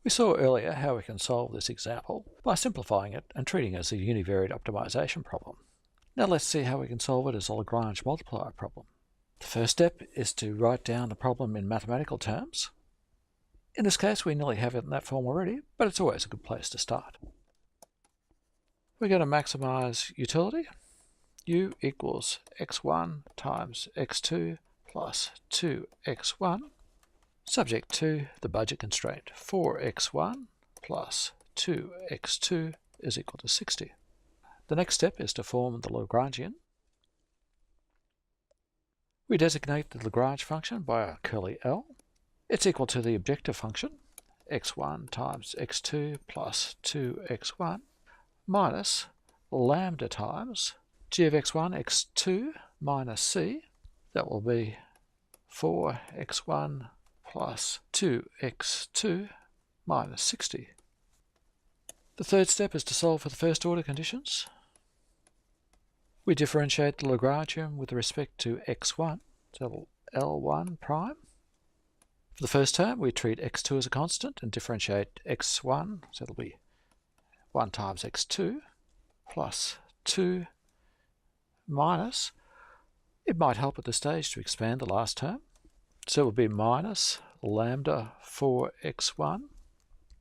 We saw earlier how we can solve this example by simplifying it and treating it as a univariate optimization problem. Now let's see how we can solve it as a Lagrange multiplier problem. The first step is to write down the problem in mathematical terms. In this case, we nearly have it in that form already, but it's always a good place to start. We're going to maximize utility. U equals x1 times x2 plus 2x1, subject to the budget constraint 4x1 plus 2x2 is equal to 60. The next step is to form the Lagrangian. We designate the Lagrange function by a curly L. It's equal to the objective function, x1 times x2 plus 2x1, minus lambda times g of x1, x2 minus c. That will be 4x1 plus 2x2 minus 60. The third step is to solve for the first order conditions. We differentiate the Lagrangian with respect to x1, so L1 prime. For the first term, we treat x2 as a constant and differentiate x1, so it'll be 1 times x2 plus 2 minus, it might help at this stage to expand the last term, so it will be minus lambda 4x1,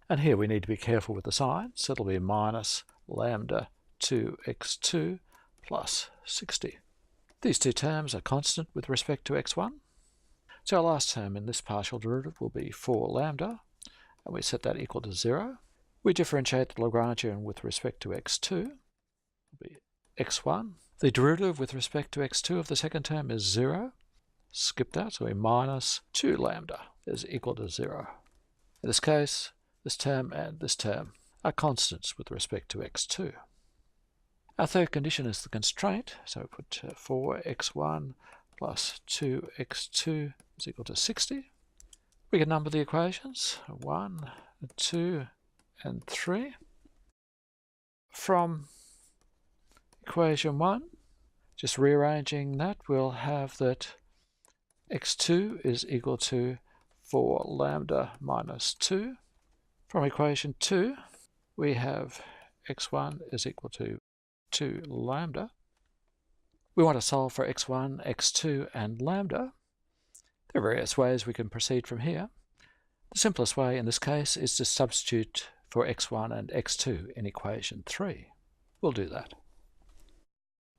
and here we need to be careful with the sign, so it'll be minus lambda 2x2 plus 60. These two terms are constant with respect to x1. So our last term in this partial derivative will be 4 lambda, and we set that equal to 0. We differentiate the Lagrangian with respect to x2, it will be x1. The derivative with respect to x2 of the second term is 0. Skip that, so we minus 2 lambda is equal to 0. In this case, this term and this term are constants with respect to x2. Our third condition is the constraint, so we put 4x1 plus 2x2 is equal to 60. We can number the equations, 1, 2, and 3. From equation 1, just rearranging that, we'll have that x2 is equal to 4 lambda minus 2. From equation 2, we have x1 is equal to 2 lambda. We want to solve for x1, x2, and lambda. There are various ways we can proceed from here. The simplest way in this case is to substitute for x1 and x2 in equation 3. We'll do that.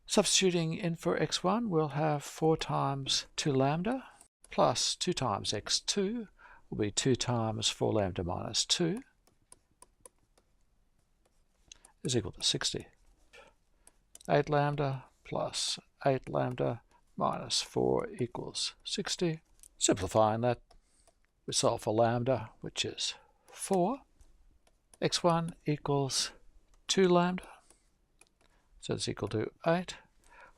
Substituting in for x1, we'll have 4 times 2 lambda plus 2 times x2 will be 2 times 4 lambda minus 2 is equal to 60. 8 lambda plus 8 lambda minus 4 equals 60. Simplifying that, we solve for lambda, which is 4. x1 equals 2 lambda, so it's equal to 8.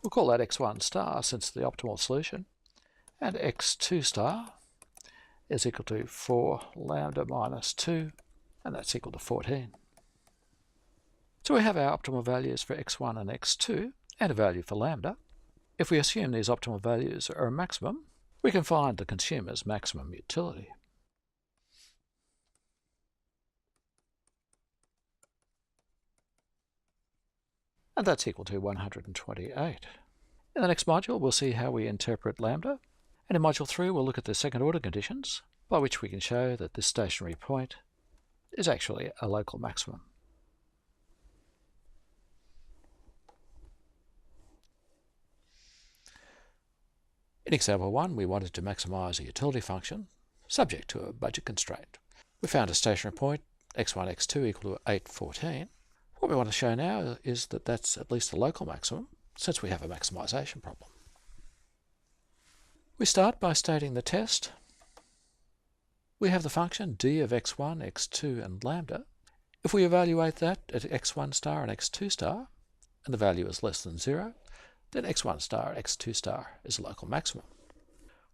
We'll call that x1 star since the optimal solution. And x2 star is equal to 4 lambda minus 2, and that's equal to 14. So we have our optimal values for x1 and x2, and a value for lambda. If we assume these optimal values are a maximum, we can find the consumer's maximum utility. And that's equal to 128. In the next module, we'll see how we interpret lambda, and in module 3, we'll look at the second order conditions, by which we can show that this stationary point is actually a local maximum. In example 1, we wanted to maximize a utility function subject to a budget constraint. We found a stationary point, x1, x2 equal to 8, 14. What we want to show now is that that's at least a local maximum, since we have a maximization problem. We start by stating the test. We have the function d of x1, x2, and lambda. If we evaluate that at x1 star and x2 star, and the value is less than 0, then x1 star, x2 star is a local maximum.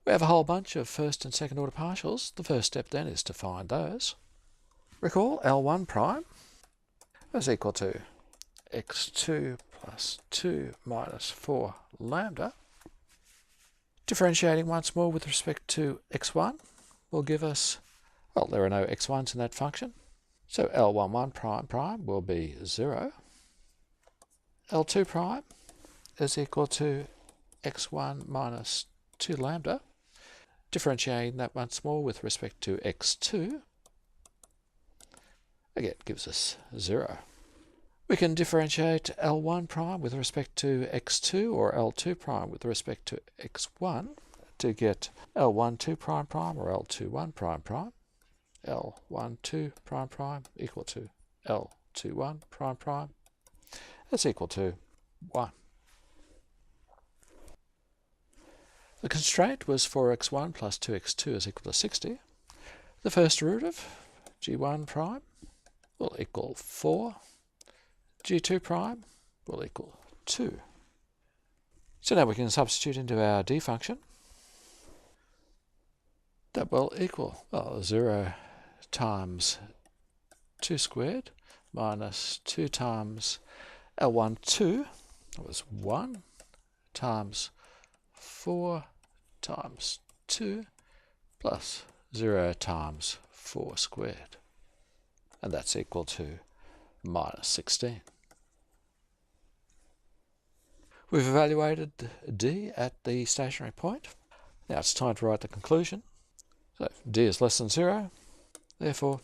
We have a whole bunch of first and second order partials. The first step then is to find those. Recall L1 prime is equal to x2 plus 2 minus 4 lambda. Differentiating once more with respect to x1 will give us, well, there are no x1s in that function, So L11 prime prime will be 0. L2 prime is equal to x1 minus 2 lambda. Differentiating that once more with respect to x2, again, gives us 0. We can differentiate L1 prime with respect to x2 or L2 prime with respect to x1 to get L12 prime prime or L21 prime prime. L12 prime prime equal to L21 prime prime. That's equal to 1. The constraint was for x1 plus 2x2 is equal to 60. The first derivative, g1 prime, will equal 4. g2 prime will equal 2. So now we can substitute into our d function. That will equal, well, 0 times 2 squared minus 2 times L12, that was 1, times 4 times 2 plus 0 times 4 squared. And that's equal to minus 16. We've evaluated d at the stationary point. Now it's time to write the conclusion. So d is less than 0, therefore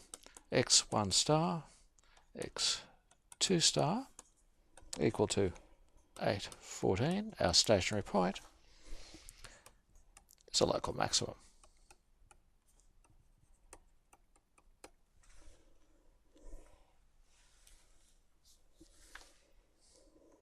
x1 star, x2 star equal to 8, 14, our stationary point, is a local maximum.